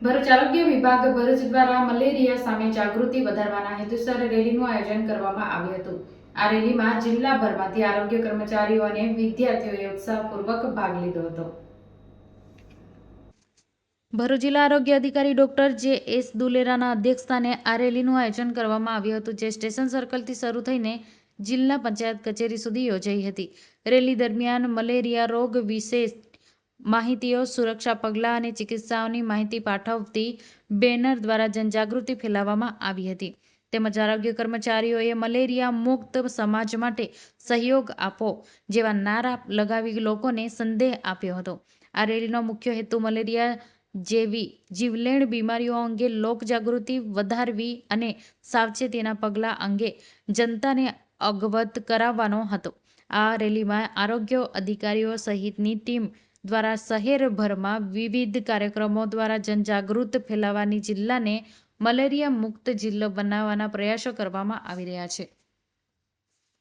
ભરૂચ આરોગ્ય વિભાગ ભરૂચ દ્વારા મલેરિયા સામે જાગૃતિ વધારવાના હેતુસર રેલીનું આયોજન કરવામાં આવ્યું હતું। આ રેલીમાં જિલ્લાભરમાંથી આરોગ્ય કર્મચારીઓ અને વિદ્યાર્થીઓએ ઉત્સાહપૂર્વક ભાગ લીધો હતો। ભરૂચ જિલ્લા આરોગ્ય અધિકારી ડોક્ટર જે.એસ. દુલેરાના અધ્યક્ષસ્થાને આ રેલીનું આયોજન કરવામાં આવ્યું હતું, જે સ્ટેશન સર્કલથી શરૂ થઈને જિલ્લા પંચાયત કચેરી સુધી યોજાઈ હતી। રેલી દરમિયાન મલેરિયા રોગ વિશે માહિતીઓ, સુરક્ષા પગલાં અને ચિકિત્સાઓની માહિતી પાઠવતી બેનર દ્વારા જનજાગૃતિ ફેલાવવામાં આવી હતી। તેમજ આરોગ્ય કર્મચારીઓએ મલેરિયા મુક્ત સમાજ માટે સહયોગ આપો જેવા નારા લગાવી લોકોને સંદેશ આપ્યો હતો। આ રેલીનો મુખ્ય હેતુ મલેરિયા જેવી જીવલેણ બીમારીઓ અંગે લોકજાગૃતિ વધારવી અને સાવચેતીના પગલાં અંગે જનતાને અવગત કરાવવાનો હતો। આ રેલીમાં આરોગ્ય અધિકારીઓ સહિતની ટીમ દ્વારા શહેરભરમાં વિવિધ કાર્યક્રમો દ્વારા જનજાગૃતિ ફેલાવવાની જિલ્લાને મલેરિયા મુક્ત જિલ્લો બનાવવાના પ્રયાસો કરવામાં આવી રહ્યા છે।